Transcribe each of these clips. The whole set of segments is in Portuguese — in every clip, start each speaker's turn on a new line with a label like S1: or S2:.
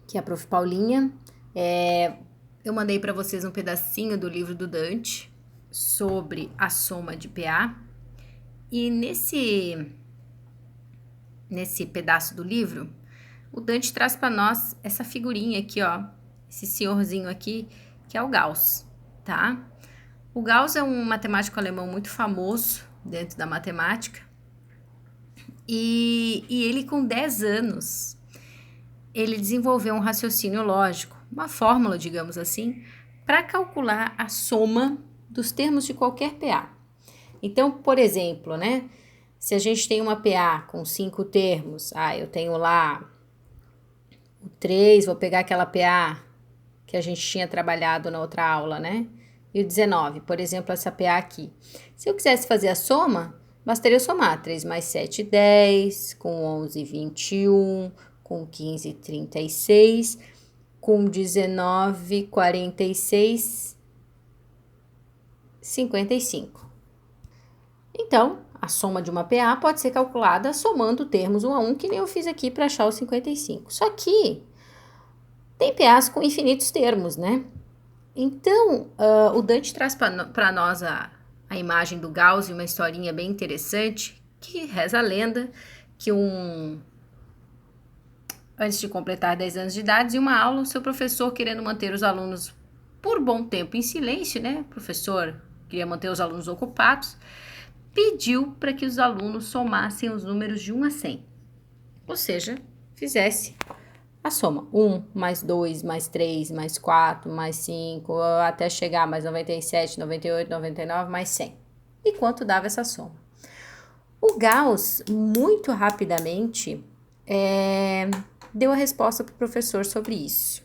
S1: Que é a Prof. Paulinha. Eu mandei para vocês um pedacinho do livro do Dante sobre a soma de PA. E nesse pedaço do livro, o Dante traz para nós essa figurinha aqui, ó, esse senhorzinho aqui, que é o Gauss, tá? O Gauss é um matemático alemão muito famoso dentro da matemática. E ele, com 10 anos, ele desenvolveu um raciocínio lógico, uma fórmula, digamos assim, para calcular a soma dos termos de qualquer PA. Então, por exemplo, né, se a gente tem uma PA com 5 termos, eu tenho lá o 3, vou pegar aquela PA que a gente tinha trabalhado na outra aula, né? E o 19, por exemplo, essa PA aqui. Se eu quisesse fazer a soma, bastaria somar 3 mais 7, 10, com 11, 21, com 15, 36, com 19, 46, 55. Então, a soma de uma PA pode ser calculada somando termos 1 a 1, que nem eu fiz aqui para achar os 55. Só que tem PAs com infinitos termos, né? Então, o Dante traz para nós a imagem do Gauss e uma historinha bem interessante, que reza a lenda que antes de completar 10 anos de idade, em uma aula, o seu professor, querendo manter os alunos por bom tempo em silêncio, né? O professor queria manter os alunos ocupados, pediu para que os alunos somassem os números de 1 a 100. Ou seja, fizesse a soma 1 mais 2 mais 3 mais 4 mais 5 até chegar a mais 97, 98, 99 mais 100. E quanto dava essa soma? O Gauss, muito rapidamente, deu a resposta para o professor sobre isso.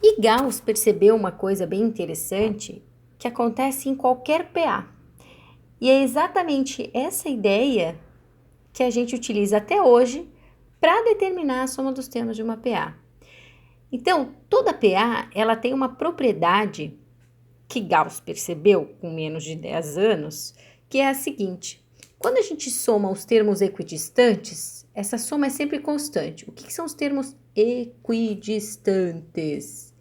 S1: E Gauss percebeu uma coisa bem interessante que acontece em qualquer PA. E é exatamente essa ideia que a gente utiliza até hoje para determinar a soma dos termos de uma PA. Então, toda PA, ela tem uma propriedade que Gauss percebeu com menos de 10 anos, que é a seguinte: quando a gente soma os termos equidistantes, essa soma é sempre constante. O que são os termos equidistantes?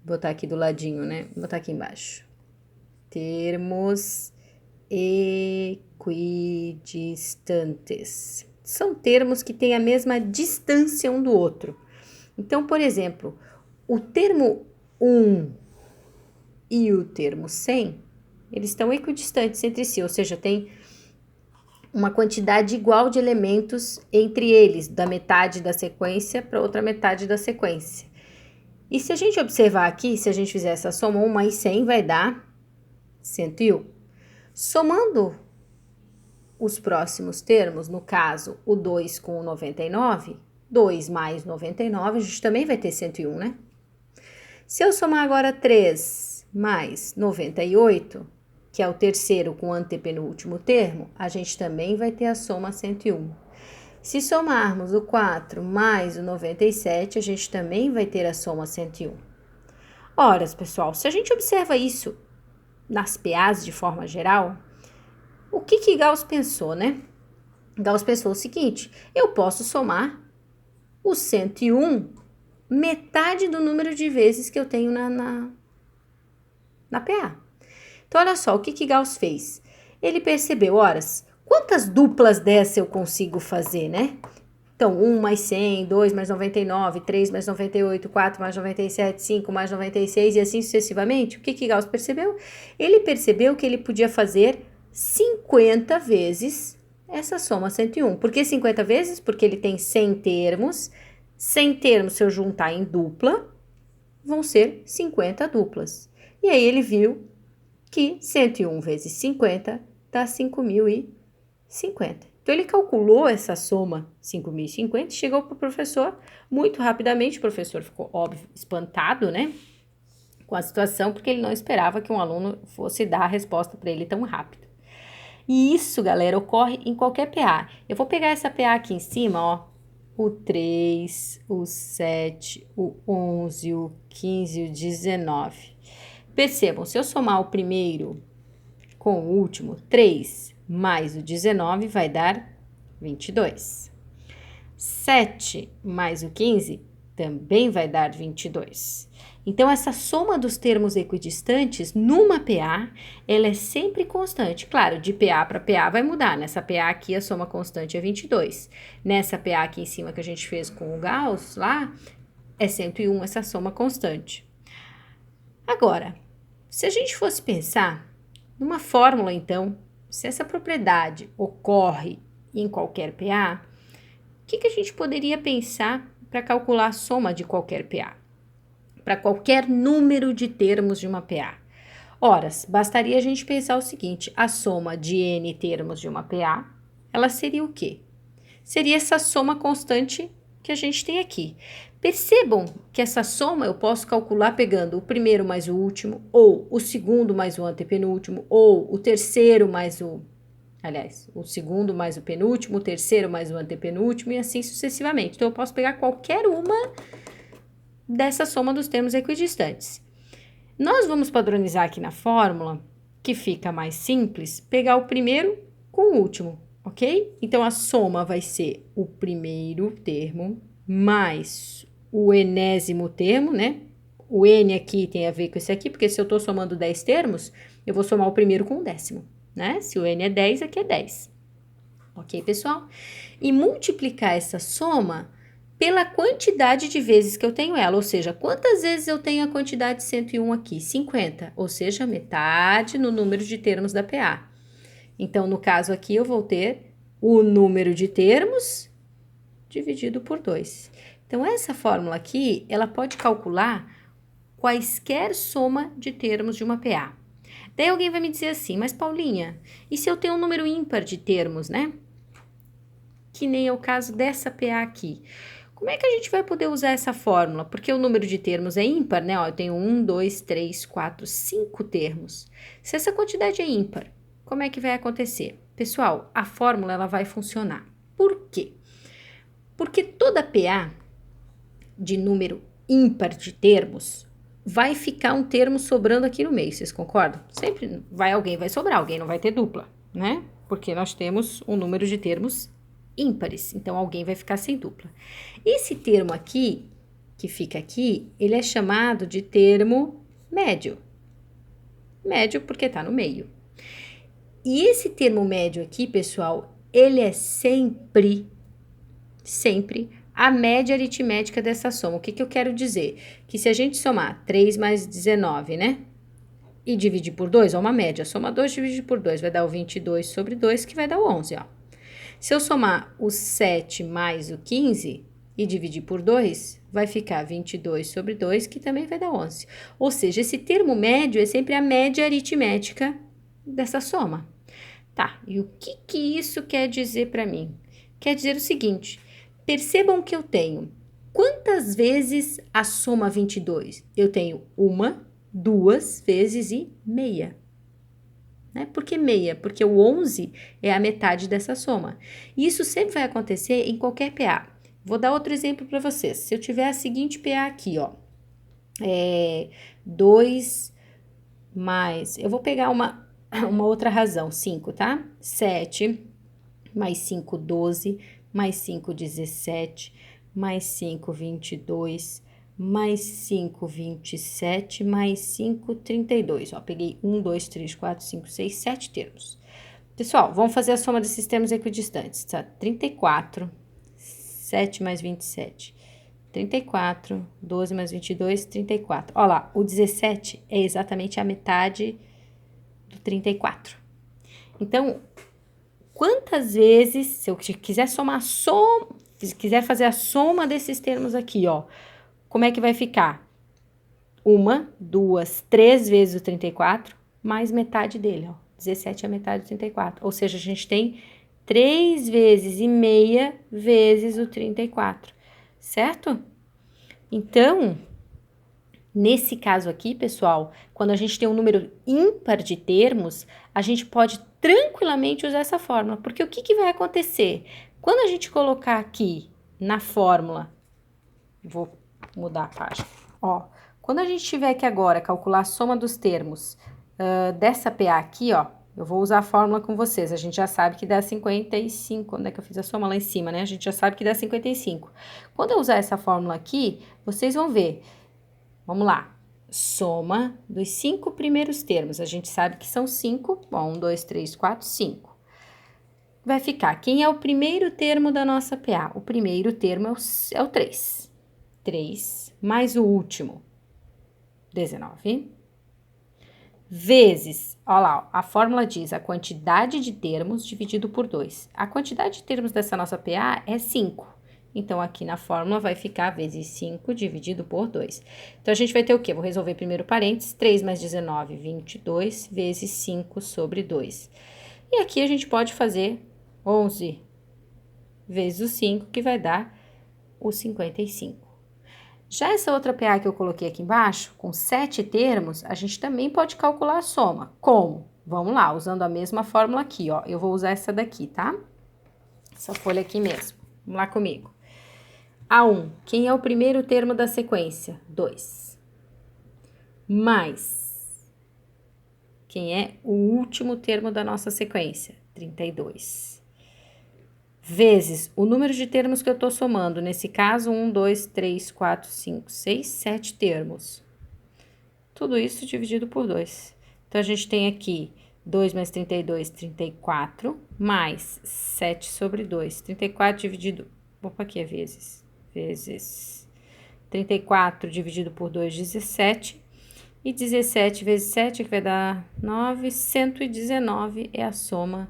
S1: Vou botar aqui do ladinho, né? Vou botar aqui embaixo. Termos equidistantes. São termos que têm a mesma distância um do outro. Então, por exemplo, o termo 1 e o termo 100, eles estão equidistantes entre si, ou seja, tem uma quantidade igual de elementos entre eles, da metade da sequência para outra metade da sequência. E se a gente observar aqui, se a gente fizer essa soma, 1 mais 100 vai dar 101. Somando os próximos termos, no caso, o 2 com o 99, 2 mais 99, a gente também vai ter 101, né? Se eu somar agora 3 mais 98, que é o terceiro com o antepenúltimo termo, a gente também vai ter a soma 101. Se somarmos o 4 mais o 97, a gente também vai ter a soma 101. Ora, pessoal, se a gente observa isso nas PAs de forma geral, o que Gauss pensou, né? Gauss pensou o seguinte: eu posso somar o 101 metade do número de vezes que eu tenho na PA. Então, olha só, o que Gauss fez? Ele percebeu, horas, quantas duplas dessa eu consigo fazer, né? Então, 1 mais 100, 2 mais 99, 3 mais 98, 4 mais 97, 5 mais 96 e assim sucessivamente. O que Gauss percebeu? Ele percebeu que ele podia fazer 50 vezes essa soma 101. Por que 50 vezes? Porque ele tem 100 termos. 100 termos, se eu juntar em dupla, vão ser 50 duplas. E aí ele viu que 101 vezes 50 dá 5.050. Então, ele calculou essa soma 5.050 e chegou para o professor muito rapidamente. O professor ficou, óbvio, espantado, né, com a situação, porque ele não esperava que um aluno fosse dar a resposta para ele tão rápido. E isso, galera, ocorre em qualquer PA. Eu vou pegar essa PA aqui em cima, ó, o 3, o 7, o 11, o 15 e o 19. Percebam, se eu somar o primeiro com o último, 3 mais o 19 vai dar 22. 7 mais o 15 também vai dar 22. Então, essa soma dos termos equidistantes, numa PA, ela é sempre constante. Claro, de PA para PA vai mudar. Nessa PA aqui, a soma constante é 22. Nessa PA aqui em cima que a gente fez com o Gauss, lá, é 101 essa soma constante. Agora, se a gente fosse pensar numa fórmula, então, se essa propriedade ocorre em qualquer PA, o que a gente poderia pensar para calcular a soma de qualquer PA? Para qualquer número de termos de uma PA. Ora, bastaria a gente pensar o seguinte, a soma de n termos de uma PA, ela seria o quê? Seria essa soma constante que a gente tem aqui. Percebam que essa soma eu posso calcular pegando o primeiro mais o último, ou o segundo mais o antepenúltimo, ou o terceiro mais o... Aliás, o segundo mais o penúltimo, o terceiro mais o antepenúltimo e assim sucessivamente. Então, eu posso pegar qualquer uma dessa soma dos termos equidistantes. Nós vamos padronizar aqui na fórmula, que fica mais simples, pegar o primeiro com o último, ok? Então, a soma vai ser o primeiro termo mais o enésimo termo, né? O n aqui tem a ver com esse aqui, porque se eu estou somando 10 termos, eu vou somar o primeiro com o décimo, né? Se o n é 10, aqui é 10. Ok, pessoal? E multiplicar essa soma pela quantidade de vezes que eu tenho ela, ou seja, quantas vezes eu tenho a quantidade 101 aqui? 50, ou seja, metade no número de termos da PA. Então, no caso aqui, eu vou ter o número de termos dividido por 2. Então, essa fórmula aqui, ela pode calcular quaisquer soma de termos de uma PA. Daí alguém vai me dizer assim, mas Paulinha, e se eu tenho um número ímpar de termos, né? Que nem é o caso dessa PA aqui. Como é que a gente vai poder usar essa fórmula? Porque o número de termos é ímpar, né? Ó, eu tenho 1, 2, 3, 4, 5 termos. Se essa quantidade é ímpar, como é que vai acontecer? Pessoal, a fórmula ela vai funcionar. Por quê? Porque toda PA de número ímpar de termos vai ficar um termo sobrando aqui no meio, vocês concordam? Sempre alguém vai sobrar, alguém não vai ter dupla, né? Porque nós temos um número de termos ímpares, então alguém vai ficar sem dupla. Esse termo aqui, que fica aqui, ele é chamado de termo médio. Médio porque tá no meio. E esse termo médio aqui, pessoal, ele é sempre a média aritmética dessa soma. O que eu quero dizer? Que se a gente somar 3 mais 19, né? E dividir por 2, é uma média. Soma 2, divide por 2, vai dar o 22 sobre 2, que vai dar o 11, ó. Se eu somar o 7 mais o 15 e dividir por 2, vai ficar 22 sobre 2, que também vai dar 11. Ou seja, esse termo médio é sempre a média aritmética dessa soma. Tá, e o que isso quer dizer para mim? Quer dizer o seguinte, percebam que eu tenho quantas vezes a soma 22? Eu tenho 1, 2 vezes e meia. Né? Por que meia? Porque o 11 é a metade dessa soma. E isso sempre vai acontecer em qualquer PA. Vou dar outro exemplo para vocês. Se eu tiver a seguinte PA aqui, ó. 2 mais... Eu vou pegar uma outra razão, 5, tá? 7 mais 5, 12, mais 5, 17, mais 5, 22, mais 5, 27, mais 5, 32. Ó, peguei 1, 2, 3, 4, 5, 6, 7 termos. Pessoal, vamos fazer a soma desses termos equidistantes, tá? 34, 7 mais 27, 34, 12 mais 22, 34. Ó lá, o 17 é exatamente a metade do 34. Então, quantas vezes, se eu quiser somar se quiser fazer a soma desses termos aqui, ó, como é que vai ficar? 1, 2, 3 vezes o 34, mais metade dele, ó. 17 é a metade do 34. Ou seja, a gente tem 3 vezes e meia vezes o 34, certo? Então, nesse caso aqui, pessoal, quando a gente tem um número ímpar de termos, a gente pode tranquilamente usar essa fórmula, porque o que vai acontecer? Quando a gente colocar aqui na fórmula, vou mudar a página, ó, quando a gente tiver que agora calcular a soma dos termos dessa PA aqui, ó, eu vou usar a fórmula com vocês. A gente já sabe que dá 55. Onde é que eu fiz a soma? Lá em cima, né? A gente já sabe que dá 55. Quando eu usar essa fórmula aqui, vocês vão ver. Vamos lá. Soma dos 5 primeiros termos. A gente sabe que são 5. Bom, 1, 2, 3, 4, 5. Vai ficar. Quem é o primeiro termo da nossa PA? O primeiro termo é o 3. 3 mais o último, 19. Vezes, olha lá, a fórmula diz a quantidade de termos dividido por 2. A quantidade de termos dessa nossa PA é 5. Então, aqui na fórmula vai ficar vezes 5 dividido por 2. Então, a gente vai ter o quê? Vou resolver primeiro parênteses. 3 mais 19, 22, vezes 5 sobre 2. E aqui a gente pode fazer 11 vezes o 5, que vai dar o 55. Já essa outra PA que eu coloquei aqui embaixo, com 7 termos, a gente também pode calcular a soma. Como? Vamos lá, usando a mesma fórmula aqui, ó. Eu vou usar essa daqui, tá? Essa folha aqui mesmo. Vamos lá comigo. A1, quem é o primeiro termo da sequência? 2. Mais, quem é o último termo da nossa sequência? 32. Vezes o número de termos que eu tô somando. Nesse caso, 1, 2, 3, 4, 5, 6, 7 termos. Tudo isso dividido por 2. Então, a gente tem aqui 2 mais 32, 34, mais 7 sobre 2. 34 dividido... Opa, aqui é vezes. Vezes 34 dividido por 2, 17. E 17 vezes 7, que vai dar 9, 119 é a soma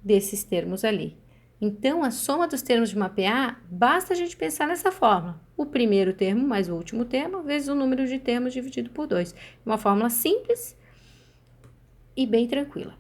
S1: desses termos ali. Então, a soma dos termos de uma PA, basta a gente pensar nessa fórmula. O primeiro termo mais o último termo, vezes o número de termos dividido por 2. Uma fórmula simples e bem tranquila.